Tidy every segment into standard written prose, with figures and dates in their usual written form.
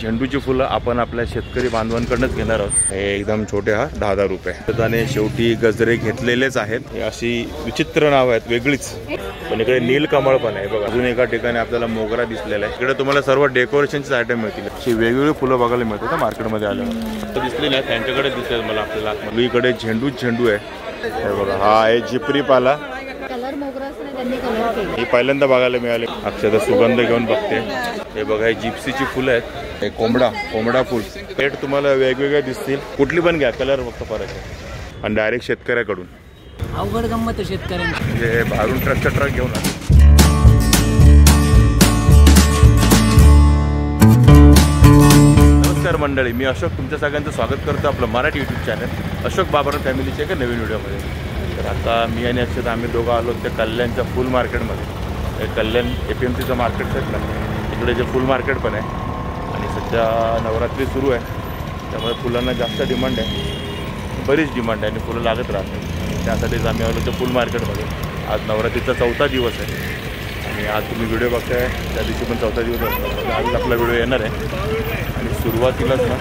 झेंडूची फुलं आपण आपल्या शेतकरी बांधवांकडूनच घेणार आहोत। हे एकदम छोटे, हा 10-10 रुपये। आणि शेवटी गजरे घेतलेलेच आहेत। हे अशी विचित्र नाव आहेत, वेगळीच। पण इकडे नीलकमळ पण आहे बघा। अजून एका ठिकाणी आपल्याला मोगरा दिसलेला आहे। इकडे तुम्हाला सर्व डेकोरेशनचे आयटम मिळतील। अशी वेगवेगळी फुलं बघायला मिळतात मार्केटमध्ये आल्यावर। तर दिसली नाही, त्यांच्याकडे दिसले मला आपल्याला। इकडे झेंडू आहे हे बघा। हा आहे जिपरी पाला, कलर मोगरा त्यांनी कलर केला। हे पहिल्यांदा बघायला मिळाले। अक्षता सुगंध घेऊन बघते। हे बघा, हे जिप्सीची फुलं आहेत। हे कोंबडा फुल। रेट तुम्हाला वेगवेगळे दिसतील, कुठली पण घ्या, कलर फक्त फरक आहे। आणि डायरेक्ट शेतकऱ्याकडून अवघड गंमत शेतकऱ्यांची, म्हणजे बाहेरून ट्रक घेऊन आले। नमस्कार मंडळी, मी अशोक तुमच्या सगळ्यांचं स्वागत करतो आपलं मराठी यूट्यूब चॅनल अशोक बाबराव फॅमिलीच्या एका नवीन व्हिडिओमध्ये। तर आता मी आणि अक्षता आम्ही दोघं आलो त्या कल्याणच्या फुल मार्केटमध्ये। कल्याण APMCचं मार्केट आहे ना, इकडे जे फुल मार्केट पण आहे। आणि सध्या नवरात्री सुरू आहे, त्यामुळे फुलांना जास्त डिमांड आहे, बरीच डिमांड आहे आणि फुलं लागत राहते। त्यासाठीच आम्ही आलो त्या फुल मार्केटमध्ये। आज नवरात्रीचा 4था दिवस आहे आणि आज तुम्ही व्हिडिओ बघताय त्या दिवशी पण 4था दिवस असतो। आज आपला व्हिडिओ येणार आहे आणि सुरुवातीलाच ना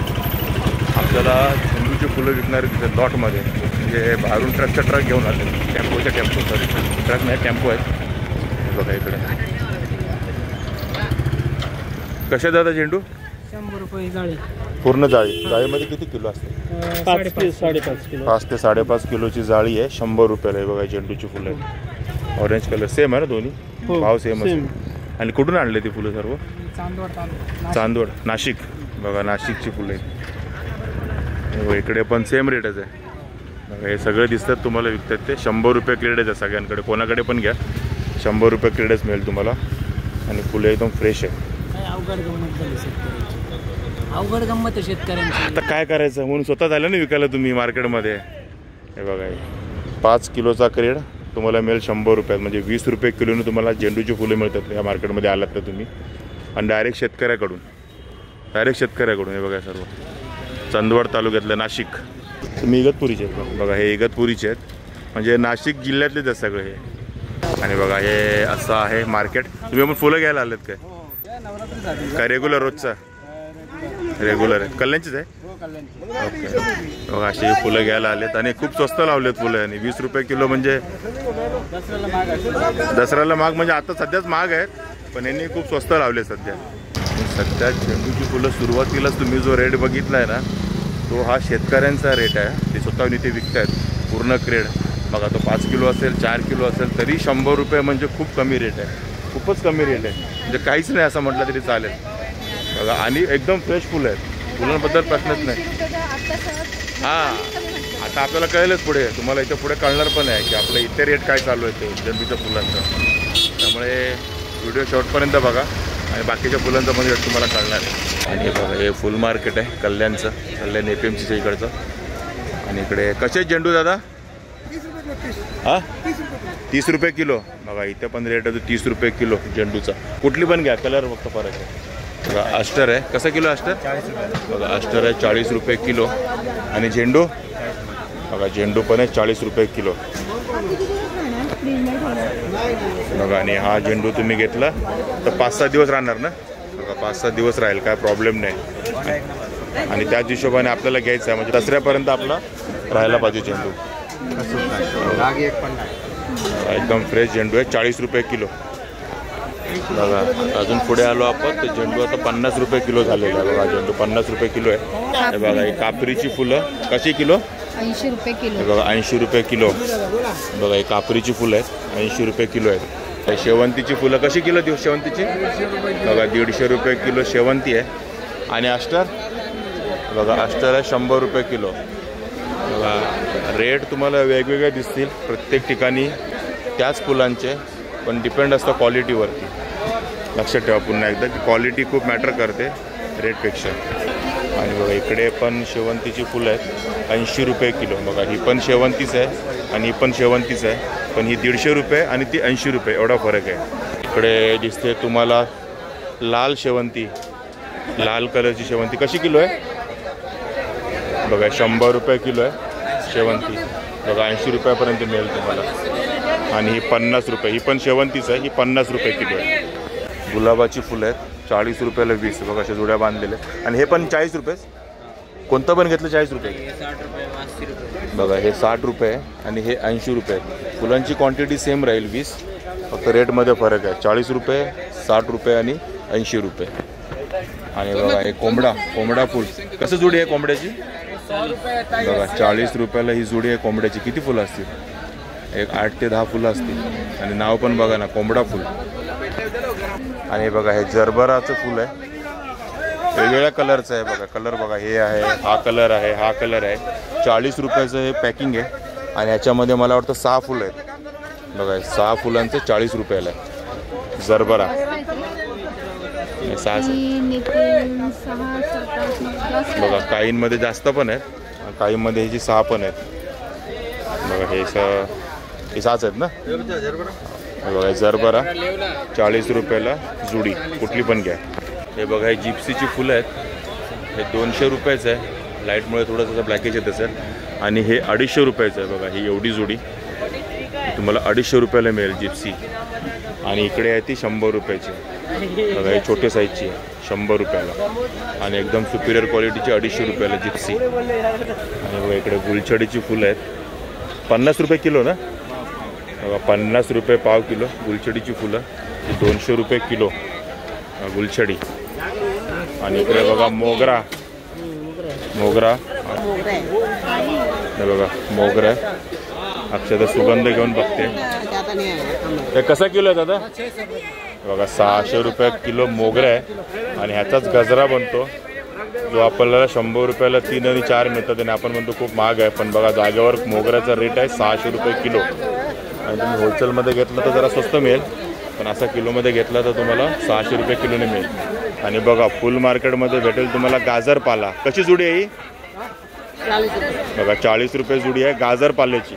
आपल्याला झेंडूची फुलं विकणारे तिथे लॉटमध्ये, म्हणजे बाहेरून ट्रक घेऊन आले। टेम्पो सॉरी, ट्रक नाही, टेम्पो आहेत बघा इकडे। कशा दादा झेंडू? 100 रुपये जाळी, पूर्ण जाळीमध्ये किती किलो असते? 5 ते 5.5 किलो। 5 ते 5.5 किलोची जाळी आहे, 100 रुपयाला आहे बघा। झेंडूची फुलं आहेत, ऑरेंज कलर सेम आहे ना दोन्ही, भाव सेम असेल। आणि कुठून आणले ती फुलं सर्व? चांदवड, नाशिक बघा, नाशिकची फुलं आहेत। इकडे पण सेम रेटच आहे बघा। हे सगळे दिसतात तुम्हाला विकतात ते 100 रुपये क्रेडच आहे सगळ्यांकडे, कोणाकडे पण घ्या 100 रुपये क्रेडच मिळेल तुम्हाला। आणि फुलं एकदम फ्रेश आहे। अवघड गंमत शेतकऱ्यांची, आता काय करायचं म्हणून स्वतः झालं ना विकायला तुम्ही मार्केटमध्ये। हे बघा, 5 किलोचा क्रेड तुम्हाला मिळेल 100 रुपयात, म्हणजे 20 रुपये किलोने तुम्हाला झेंडूची फुलं मिळतात या मार्केटमध्ये आलात तर तुम्ही। आणि डायरेक्ट शेतकऱ्याकडून हे बघा, सर्व चांदवड तालुक्यातलं नाशिक। तुम्ही इगतपुरीचे आहेत बघा, हे इगतपुरीचे आहेत, म्हणजे नाशिक जिल्ह्यातलेच आहेत सगळे हे। आणि बघा, हे असं आहे मार्केट। तुम्ही पण फुलं घ्यायला आलेत काय? काय रेग्युलर रोजचा? रेग्युलर आहे, कल्याणचीच आहे ओके। बघा, अशी फुलं घ्यायला आलेत आणि खूप स्वस्त लावलेत फुलं। आणि 20 रुपये किलो म्हणजे दसऱ्याला महाग, म्हणजे आता सध्याच महाग आहेत, पण यांनी खूप स्वस्त लावले सध्या। झेंडूची फुलं सुरुवातीलाच तुम्ही जो रेट बघितला आहे ना, तो हा शेतकऱ्यांचा रेट आहे। ते स्वतःहून इथे विकतायत पूर्ण क्रेड बघा। तो 5 किलो असेल, 4 किलो असेल, तरी 100 रुपये म्हणजे खूप कमी रेट आहे, खूपच कमी रेट आहे, म्हणजे काहीच नाही असं म्हटलं तरी चालेल बघा। आणि एकदम फ्रेश फुलं आहेत, फुलांबद्दल प्रश्नच नाही। हां, आता आपल्याला कळेलच पुढे, तुम्हाला इथे पुढे कळणार पण आहे की आपलं इथे रेट काय चालू आहे ते झेंडूच्या फुलांचं। त्यामुळे व्हिडिओ शेवटपर्यंत बघा आणि बाकीच्या फुलांचं पण रेट तुम्हाला कळणार आहे। आणि बघा, हे फुल मार्केट आहे कल्याणचं, कल्याण APMCच्या इकडचं। आणि इकडे कसे झेंडू दादा? 30 रुपये किलो बघा। इथे पण रेट आहे 30 रुपये किलो झेंडूचा, कुठली पण घ्या, कलर फक्त फरक आहे बघा। अस्टर आहे, कसं किलो अस्टर? बघा, अस्टर आहे 40 रुपये किलो। आणि झेंडू बघा, झेंडू पण आहे 40 रुपये किलो बघा। आणि हा झेंडू तुम्ही घेतला तर 5-6 दिवस राहणार ना बघा, 5-6 दिवस राहील, काय प्रॉब्लेम नाही। आणि त्याच हिशोबाने आपल्याला घ्यायचं आहे, म्हणजे दसऱ्यापर्यंत आपला राहायला पाहिजे झेंडू। एकदम फ्रेश झेंडू आहे, 40 रुपये किलो बघा। अजून पुढे आलो आपण, तर झेंडू आता 50 रुपये किलो झालेला आहे बघा। झेंडू 50 रुपये किलो आहे हे बघा। ही कापरीची फुलं कशी किलो? 80 रुपये किलो बघा, 80 रुपये किलो बघा। ही कापरीची फुलं आहेत, 80 रुपये किलो आहेत। शेवंतीची फुलं कशी किलो देऊ? शेवंतीची बघा 150 रुपये किलो शेवंती आहे। आणि अस्टर बघा, अस्टर आहे 100 रुपये किलो बघा। रेट तुम्हाला वेगवेगळे दिसतील प्रत्येक ठिकाणी त्याच फुलांचे, पण डिपेंड असतं क्वालिटीवरती। लक्षात ठेवा पुन्हा एकदा की क्वालिटी खूप मॅटर करते रेटपेक्षा। आणि बघा, इकडे पण शेवंतीची फुलं आहेत 80 रुपये किलो बघा। ही पण शेवंतीच आहे आणि ही पण शेवंतीच आहे, पण ही 150 रुपये आणि ती 80 रुपये एवढा फरक आहे। इकडे दिसते तुम्हाला लाल शेवंती, लाल कलरची शेवंती कशी किलो आहे बघा? 100 रुपये किलो आहे शेवंती बघा। 80 रुपयापर्यंत मिळेल तुम्हाला। आणि ही 50 रुपये, ही पण शेवंतीच आहे, ही 50 रुपये किलो आहे। गुलाबाची फुलं आहेत 40 रुपयाला 20 बघा अशा जुड्या बांधलेल्या. आणि हे पण 40 रुपये. कोणतं पण घेतलं 40 रुपये. बघा हे 60 रुपये आहे आणि हे 80 रुपये. फुलांची क्वांटिटी सेम राहील 20, फक्त रेटमध्ये फरक आहे. 40 रुपये, 60 रुपये आणि 80 रुपये. आणि बघा हे कोंबडा फुल कसं जुडी आहे कोंबड्याची. बघा 40 रुपयाला ही जुडी आहे कोंबड्याची. किती फुलं असतील. एक 8 ते 10 फुलं असतील. आणि नाव पण बघा ना, कोंबडा फुल. आणि बघा हे जरबराचं फुल आहे, वेगवेगळ्या कलरचं आहे. बघा कलर बघा, हे आहे, हा कलर आहे, हा कलर आहे. 40 रुपयाचं हे पॅकिंग आहे. आणि ह्याच्यामध्ये मला वाटतं 6 फुलं आहेत. बघा 6 फुलांचं 40 रुपयाला आहे जरबरा. 6 बघा काहींमध्ये जास्त पण आहेत, काहींमध्ये ह्याची 6 पण आहेत. बघा हे 6च आहेत ना. बघा जरबरा 40 रुपयाला जुडी, कुठली पण घ्या. हे बघा हे जिप्सीची फुलं आहेत. हे 200 रुपयाचं आहे. लाईटमुळे थोडंसं ब्लॅकेज येत असेल. आणि हे 250 रुपयाचं आहे. बघा ही एवढी जुडी तुम्हाला 250 रुपयाला मिळेल जिप्सी. आणि इकडे आहे ती 100 रुपयाची. बघा ही छोटे साईजची आहे 100 रुपयाला. आणि एकदम सुपिरियर क्वालिटीची 250 रुपयाला जिप्सी. आणि बघा इकडे गुलछडीची फुलं आहेत 50 रुपये किलो ना. बघा 50 रुपये पाव किलो गुलछडीची फुलं. 200 रुपये किलो गुलछडी. आणि इकडे बघा मोगरा हे बघा मोगरा आहे. अक्षदा सुगंध घेऊन बघते. हे कसा किलो आहे दादा. बघा 600 रुपये किलो मोगरा आहे. आणि ह्याचाच गजरा बनतो जो आपल्याला 100 रुपयाला 3 आणि 4 मिळतात. आणि आपण म्हणतो खूप महाग आहे, पण बघा जागेवर मोगऱ्याचा रेट आहे 600 रुपये किलो. आणि तुम्ही होलसेलमध्ये घेतलं तर जरा स्वस्त मिळेल, पण असा किलोमध्ये घेतला तर तुम्हाला 600 रुपये किलोने मिळेल. आणि बघा फुल मार्केटमध्ये भेटेल तुम्हाला गाजर पाला. कशी जुडी आहे ही. बघा 40 रुपये जुडी आहे गाजर पाल्याची.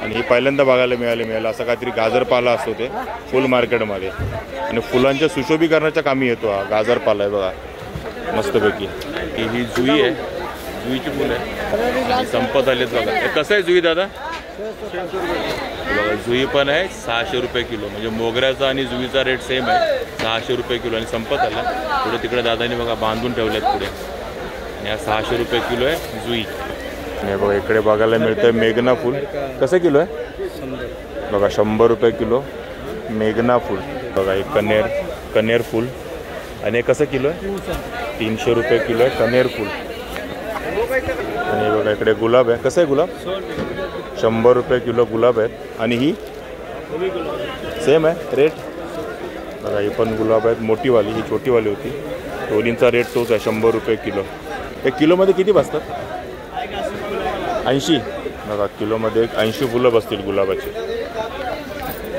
आणि ही पहिल्यांदा बघायला मिळेल असं काहीतरी गाजर पाला असतो ते फुल मार्केटमध्ये. आणि फुलांच्या सुशोभीकरणाच्या कामी येतो हा गाजर पाला आहे. बघा मस्तपैकी. ही जुई आहे, जुईची फुलं आहे. संपत आलेत बघा. हे कसं आहे जुई दादा. बघा जुई पण आहे 600 रुपये किलो. म्हणजे मोगऱ्याचा आणि जुईचा रेट सेम आहे 600 रुपये किलो. आणि संपत आला. पुढे तिकडे दादानी बघा बांधून ठेवल्यात पुढे. आणि हा 600 रुपये किलो आहे जुई. आणि बघा इकडे बघायला मिळतं मेघना फुल. कसं किलो आहे. बघा 100 रुपये किलो मेघना फुल. बघा एक कनेर फुल. आणि हे कसं किलो आहे. 300 रुपये किलो आहे कनेर फुल. आणि बघा इकडे गुलाब आहे. कसं आहे गुलाब. 100 रुपये किलो गुलाब आहेत. आणि ही सेम आहे रेट. बघा ही पण गुलाब आहेत मोठीवाली, ही छोटीवाली होती. दोन्हींचा रेट तोच आहे 100 रुपये किलो. एक किलोमध्ये किती बसतात. 80. बघा किलोमध्ये 80 फुलं बसतील गुलाबाची.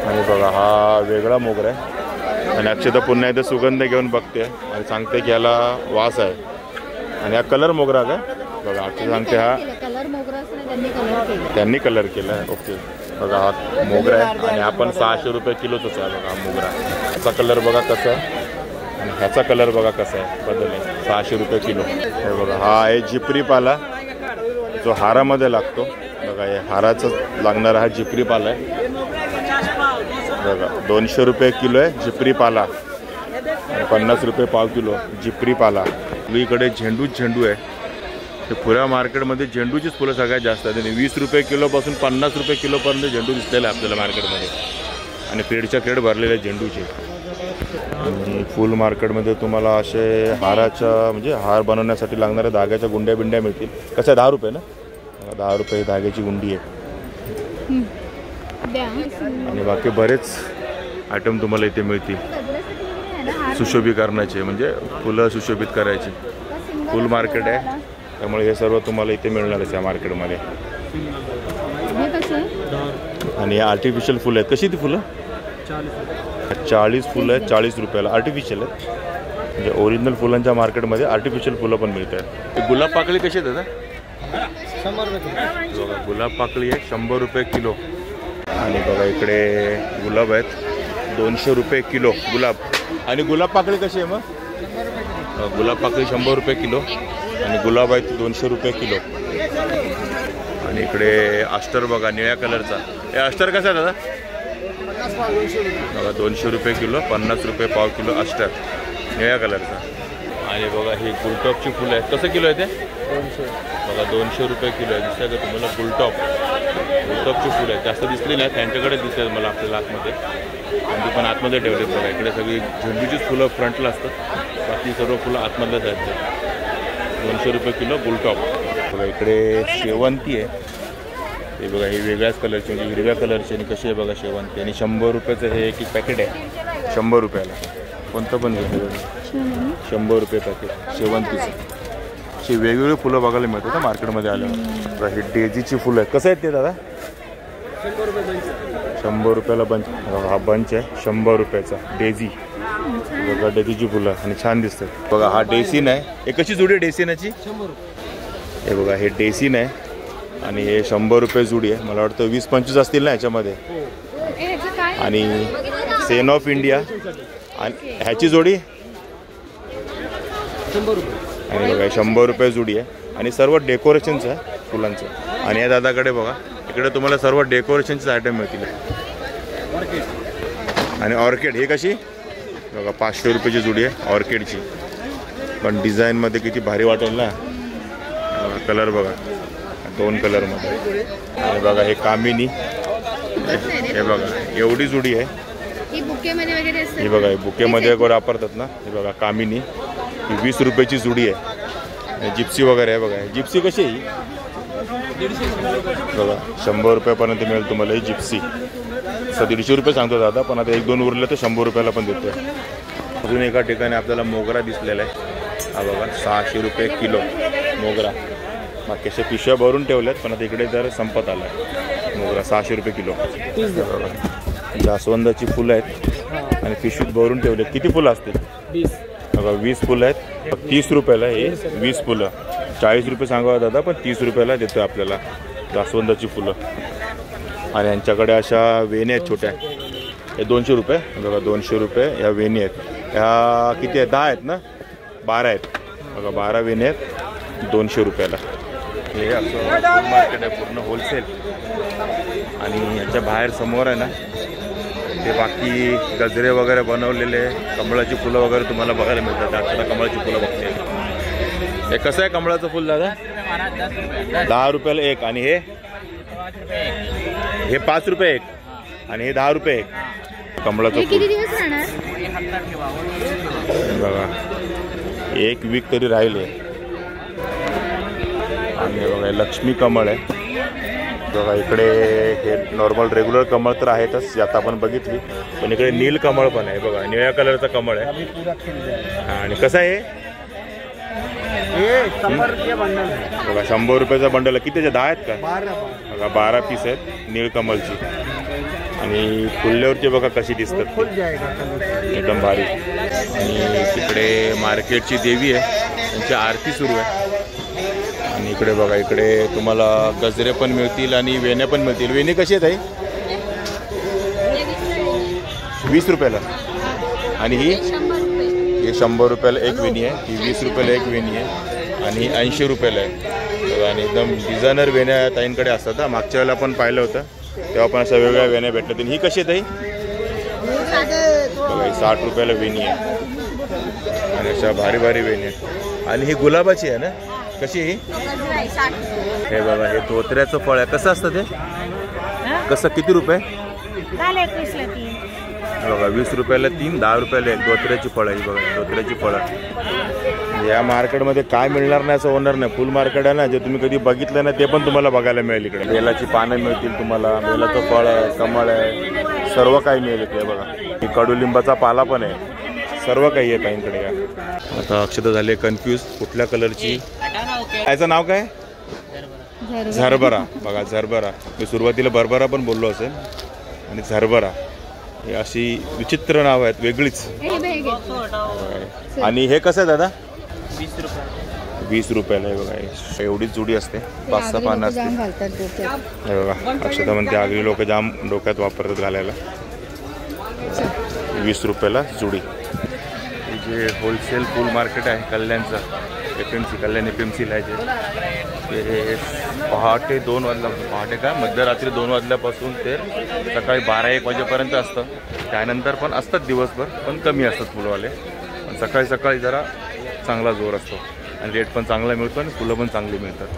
आणि बघा हा वेगळा मोगरा आहे. आणि अक्षता पुन्हा एकदा सुगंध घेऊन बघते आणि सांगते की याला वास आहे. आणि हा कलर मोगरा काय. बघा अक्षता सांगते हा कलर मोगरा त्यांनी कलर केला आहे. ओके. बघा हा मोगरा आहे. आणि आपण 600 रुपये किलोच आहे. बघा मोगरा. ह्याचा कलर बघा कसा आहे. आणि ह्याचा कलर बघा कसा आहे. बदल आहे. 600 रुपये किलो. हे बघा हा आहे जिपरी पाला जो हारामध्ये लागतो. बघा हे हाराचं लागणारा हा जिपरी पाला आहे. बघा 200 रुपये किलो आहे जिपरी पाला. आणि 50 रुपये पाव किलो जिपरी पाला. इकडे झेंडू आहे. ते पुऱ्या मार्केटमध्ये झेंडूचीच फुलं सगळ्यात जास्त आहेत. आणि 20 रुपये किलोपासून 50 रुपये किलोपर्यंत झेंडू दिसलेला आहे आपल्याला मार्केटमध्ये. आणि क्रेडच्या क्रेड भरलेले झेंडूचे. आणि फुल मार्केटमध्ये तुम्हाला असे हाराच्या म्हणजे हार बनवण्यासाठी लागणाऱ्या धाग्याच्या गुंड्या बिंड्या मिळतील. कसं आहे 10 रुपये ना. 10 रुपये धाग्याची गुंडी आहे. आणि बाकी बरेच आयटम तुम्हाला इथे मिळतील सुशोभीकरणाचे, म्हणजे फुलं सुशोभित करायची. फुल मार्केट आहे त्यामुळे हे सर्व तुम्हाला इथे मिळणारच या मार्केटमध्ये. आणि हे आर्टिफिशियल फुलं आहेत. कशी ती फुलं. 40 फुलं आहेत 40 रुपयाला. आर्टिफिशियल आहेत. म्हणजे ओरिजिनल फुलांच्या मार्केटमध्ये आर्टिफिशियल फुलं पण मिळत आहेत. गुलाब पाकळी कशी आहे दादा. 100 रुपये. गुलाब पाकळी आहे 100 रुपये किलो. आणि बघा इकडे गुलाब आहेत 200 रुपये किलो गुलाब. आणि गुलाब पाकळी कशी आहे मग. गुलाब पाकळी 100 रुपये किलो. आणि गुलाब आहेत 200 रुपये किलो. आणि इकडे अस्टर बघा निळ्या कलरचा. हे अस्टर कसा आहे दादा. बघा 200 रुपये किलो 50 रुपये पाव किलो अस्टर. निळ्या कलरचा. आणि बघा ही गुलटॉपची फुलं आहेत. कसं किलो आहे ते? 200. बघा 200 रुपये किलो आहे. दिसतं का तुम्हाला? गुलटॉपची फुलं आहेत. जास्त दिसली नाही, त्यांच्याकडे दिसतात मला आपल्याला आतमध्ये. आणि ती पण आतमध्ये ठेवलेत बघा. इकडे सगळी झेंडूचीच फुलं फ्रंटला असतात, बाकी सर्व फुलं आतमध्येच आहेत. 200 रुपये किलो गुलटॉप. बघा इकडे शेवंती आहे. हे बघा ही वेगळ्याच कलरची, म्हणजे हिरव्या कलरची. आणि कशी आहे बघा शेवंती. आणि 100 रुपयाचं हे एक पॅकेट आहे, 100 रुपयाला. कोणतं पण घेतलं 100 रुपये पॅकेट शेवंतीचं. अशी वेगवेगळी फुलं बघायला मिळतात ना मार्केटमध्ये आल्यावर. ही डेझीची फुलं आहेत. कसं आहेत ते दादा? 100 रुपये बंच. 100 रुपयाला बंच. हा बंच आहे 100 रुपयाचा डेझी. बघा डेझीची फुलं आणि छान दिसतात. बघा हा डेसिन आहे. हे कशी जोडी आहे डेसिनाची? 100 रुपये. हे बघा हे डेसिन आहे आणि हे 100 रुपये जोडी आहे. मला वाटतं 20-25 असतील ना ह्याच्यामध्ये. आणि सेन ऑफ इंडिया आणि ह्याची जोडी 100 रुपये. आणि बघा 100 रुपये जोडी आहे. आणि सर्व डेकोरेशनचं आहे फुलांचं. आणि या दादाकडे बघा इकडे तुम्हाला सर्व डेकोरेशनचे आयटम मिळतील. आणि ऑर्किड हे कशी? बघा 500 रुपयाची जोडी आहे ऑर्किडची. पण डिझाईनमध्ये किती भारी वाटेल ना. कलर बघा 2 कलरमध्ये. आणि बघा हे कामिनी. हे बघा एवढी जोडी आहे. ही बुकेमध्ये वगैरे असते. हे बघा हे बुकेमध्ये वगैरे वापरतात ना. हे बघा कामिनी ही 20 रुपयाची जोडी आहे. जिप्सी वगैरे आहे. बघा जिप्सी कशी आहे? बघा 100 रुपयापर्यंत मिळेल तुम्हाला ही जिप्सी. 150 रुपये सांगतो दादा, पण आता 1-2 उरले तर 100 रुपयाला पण देतो. अजून एका ठिकाणी आपल्याला मोगरा दिसलेला आहे. हा बघा 600 रुपये किलो मोगरा. बाकी अशा पिशव्या भरून ठेवल्यात, पण आता इकडे जर संपत आला आहे मोगरा. 600 रुपये किलो. जास्वंदाची फुलं आहेत आणि पिशवीत भरून ठेवलेत. किती फुलं असतील? 20. बघा 20 फुलं आहेत. 30 रुपयाला हे 20 फुलं. 40 रुपये सांगावा दादा, पण 30 रुपयाला देतो आपल्याला जास्वंदाची फुलं. आणि यांच्याकडे अशा वेण्या आहेत छोट्या. हे 200 रुपये. बघा 200 रुपये ह्या वेणी आहेत. ह्या किती आहेत? 10 आहेत ना? 12 आहेत. बघा 12 वेणी आहेत 200 रुपयाला. हे असं मार्केट आहे पूर्ण होलसेल. आणि याच्या बाहेर समोर आहे ना ते बाकी गजरे वगैरे बनवलेले कमळाची फुलं वगैरे तुम्हाला बघायला मिळतात. आता कमळाची फुलं बघते. हे कसं आहे कमळाचं फुल दादा? 10 रुपयाला एक. आणि हे 5 रुपये एक. आणि हे 10 रुपये एक. कमळाचं फुल. किती दिवस राहणार? बघा 1 वीक तरी राहिले. आणि बघा लक्ष्मी कमळ आहे. बघा इकडे हे नॉर्मल रेग्युलर कमळ तर आहेतच, आता आपण बघितली. पण इकडे नील कमळ पण आहे. बघा निळ्या कलरचा कमळ आहे. आणि कसं आहे हे 100 रुपये बंडल आहे. बघा 100 रुपयाचा बंडल आहे. किती 10 आहेत का? 12. बघा 12 पीस आहेत नील कमलची. आणि फुलल्यावरची बघा कशी दिसतात फुल जाएगा एकदम भारी. आणि तिकडे मार्केटची देवी आहे, त्यांची आरती सुरू आहे. आणि इकडे बघा इकडे तुम्हाला गजरे पण मिळतील आणि वेण्या पण मिळतील. वेणी कशी आहेत आई? 20 रुपयाला. आणि ही 100 रुपयाला एक वेणी आहे. ही 20 रुपयाला एक वेणी आहे. आणि 80 रुपयाला आहे. आणि एकदम डिझायनर वेण्या ताईंकडे असतात. मागच्या वेळेला पण पाहिलं होतं तेव्हा पण अशा वेगळ्या वेण्या भेटल्या. ही कशी आहे ताई? बघा ही 60 रुपयाला वेणी आहे. आणि अशा भारी भारी वेणी आहेत. आणि ही गुलाबाची आहे ना? कशी ही? हे बघा हे धोत्र्याचं फळ आहे. कसं असतं ते? कसं किती रुपये? बघा 20 रुपयाला 3, 10 रुपयाला 1. धोत्र्याची फळं ही बघा धोत्र्याची फळं. या मार्केटमध्ये काय मिळणार नाही असं होणार नाही. फुल मार्केट आहे ना, जे तुम्ही कधी बघितलं ना ते पण तुम्हाला बघायला मिळेल. इकडे बेलाची पानं मिळतील तुम्हाला, बेलाचं फळ आहे, कमळ आहे, सर्व काही मिळेल इकडे. बघा ही कडुलिंबाचा पाला पण आहे. सर्व काही आहे काहींकडे. आता अक्षता झाले कन्फ्यूज कुठल्या कलरची. याचं नाव काय? झरबरा. बघा झरबरा. मी सुरुवातीला बरबरा पण बोललो असेल. आणि झरबरा हे अशी विचित्र नाव आहेत, वेगळीच. आणि हे कसं आहे दादा? 20 रुपयाला आहे. बघा एवढीच जुडी असते, 5-6 पानं असते. हे बघा अक्षता म्हणते आगरी लोक जाम डोक्यात वापरतात घालायला. 20 रुपयाला जुडी. हे जे होलसेल फुल मार्केट आहे कल्याणचं, FMC कल्याण FMCला आहे ते पहाटे 2 वाजला, पहाटे का मध्यरात्री 2 वाजल्यापासून ते सकाळी 12-1 वाजेपर्यंत असतं. त्यानंतर पण असतात दिवसभर, पण कमी असतात फुलवाले. सकाळी सकाळी जरा चांगला जोर असतो आणि रेट पण चांगला मिळतो आणि फुलं पण चांगली मिळतात.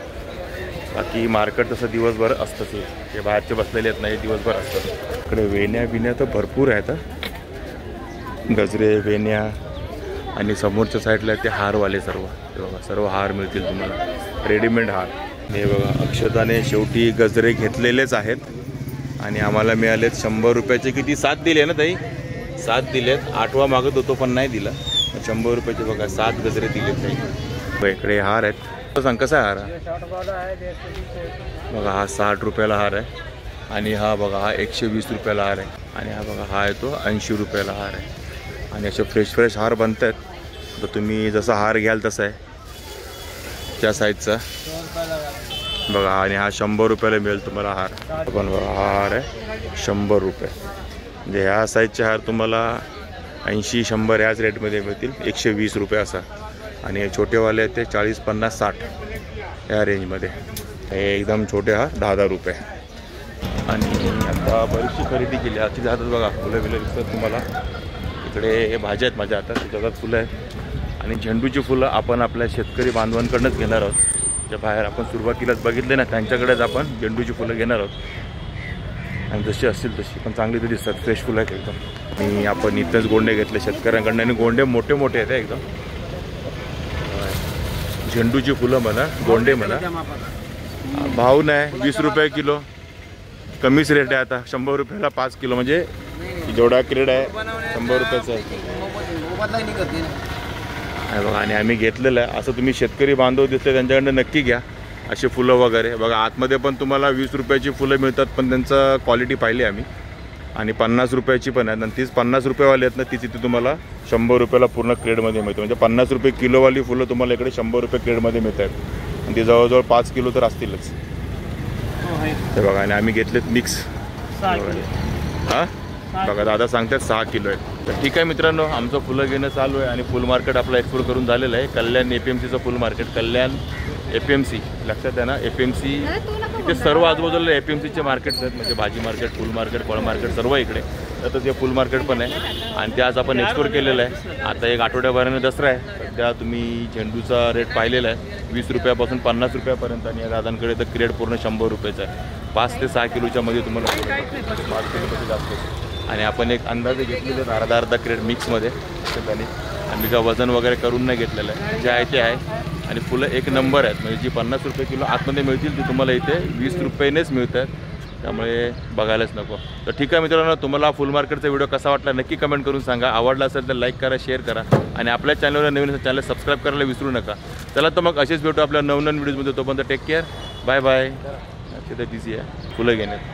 बाकी मार्केट तसं दिवसभर असतंच. हे बाहेरचे बसलेले आहेत नाही, दिवसभर असतात. इकडे वेण्या बिण्या तर भरपूर आहेत. गजरे, वेण्या आणि समोरच्या साईडला ते हारवाले सर्व. हे बघा सर्व हार मिळतील तुम्हाला, रेडीमेड हार. हे बघा अक्षताने शेवटी गजरे घेतलेलेच आहेत आणि आम्हाला मिळालेत 100 रुपयाचे. किती 7 दिले ना ताई? 7 दिलेत. 8वा मागत होतो पण नाही दिला. 100 रुपयाचे बघा 7 गजरे दिलेत ताई. इकडे हार आहेत. सांग कसा हार बघा. हा 60 रुपयाला हार आहे आणि हा बघा हा 120 रुपयाला हार आहे आणि हा बघा हा आहे तो 80 रुपयाला हार आहे. आणि असे फ्रेश हार बनत आहेत. तर तुम्ही जसा हार घ्याल तसा आहे त्या साईजचा बघा. आणि हा 100 रुपयाला मिळेल तुम्हाला हार. पण बघा हा हार आहे 100 रुपये. म्हणजे ह्या साईजचे हार तुम्हाला 80-100 ह्याच रेटमध्ये मिळतील. 120 रुपये असा. आणि हे छोटेवाले आहेत ते 40, 50, 60 या रेंजमध्ये. हे एकदम छोटे हार 10-10 रुपये. आणि आता बरीचशी खरेदी केली. आजची हातात बघा फुलं बिलं दिसतात तुम्हाला. इकडे भाज्या आहेत माझ्या हातात, त्याच्यात फुलं आहेत. आणि झेंडूची फुलं आपण आपल्या शेतकरी बांधवांकडूनच घेणार आहोत. ज्या बाहेर आपण सुरुवातीलाच बघितले ना त्यांच्याकडेच आपण झेंडूची फुलं घेणार आहोत. आणि जशी असतील तशी पण चांगली तरी दिसतात. फ्रेश फुलं आहेत एकदम. आणि आपण इथंच गोंडे घेतले शेतकऱ्यांकडून आणि गोंडे मोठे मोठे आहेत एकदम. झेंडूची फुलं म्हणा, गोंडे म्हणा. भाव नाही 20 रुपये किलो. कमीच रेट आहे आता. 100 रुपयाला 5 किलो. म्हणजे जेवढा क्रेड आहे 100 रुपयाचा आहे बघा. आणि आम्ही घेतलेलं आहे. असं तुम्ही शेतकरी बांधव दिसले त्यांच्याकडनं नक्की घ्या असे फुलं वगैरे. बघा आतमध्ये पण तुम्हाला 20 रुपयाची फुलं मिळतात पण त्यांचं क्वालिटी पाहिली आम्ही. आणि 50 रुपयाची पण आहेत. आणि तीच 50 रुपयेवाली आहेत ना तीच इथे तुम्हाला 100 रुपयाला पूर्ण क्रेडमध्ये मिळते. म्हणजे 50 रुपये किलोवाली फुलं तुम्हाला इकडे 100 रुपये क्रेडमध्ये मिळत आहेत. आणि ती जवळजवळ 5 किलो तर असतीलच ते बघा. आणि आम्ही घेतलेत मिक्स. हां बघा दादा सांगतात 6 किलो आहेत. तर ठीक आहे मित्रांनो, आमचं फुलं घेणं चालू आहे. आणि फुल मार्केट आपलं एक्सप्लोर करून झालेलं आहे. कल्याण APMCचं फुल मार्केट. कल्याण APMC लक्षात आहे ना. APMC इथे सर्व आजूबाजूला APMCचे मार्केट्स आहेत. म्हणजे भाजी मार्केट, फुल मार्केट, फळ मार्केट सर्व इकडे. तर ते फुल मार्केट पण आहे. आणि ते आज आपण एक्सप्लोर केलेलं आहे. आता एक आठवड्याभराने दसरा आहे. सध्या तुम्ही झेंडूचा रेट पाहिलेला आहे 20 रुपयापासून 50 रुपयापर्यंत. आणि या दादांकडे तर क्रेड पूर्ण 100 रुपयाचा आहे. 5 ते 6 किलोच्या मध्ये तुम्हाला 5 किलोपेक्षा जास्त. आणि आपण एक अंदाजे घेतलेले अर्धा क्रेड मिक्समध्ये ठिकाणी. आम्ही का वजन वगैरे करून नाही घेतलेलं आहे. जे आहे ते आहे. आणि फुलं एक नंबर आहेत. म्हणजे जी 50 रुपये किलो आतमध्ये मिळतील ती तुम्हाला इथे 20 रुपयेनेच मिळत आहेत. त्यामुळे बघायलाच नको. तर ठीक आहे मित्रांनो, तुम्हाला फुल मार्केटचा व्हिडिओ कसा वाटला नक्की कमेंट करून सांगा. आवडला असेल तर लाईक करा, शेअर करा. आणि आपल्या चॅनलवर नवीन चॅनल सबस्क्राईब करायला विसरू नका. चला तर मग असेच भेटू आपल्या नवनवीन व्हिडिओजमध्ये. तोपर्यंत टेक केअर. Bye bye. तिथे बिझी आहे फुलं घेण्यात.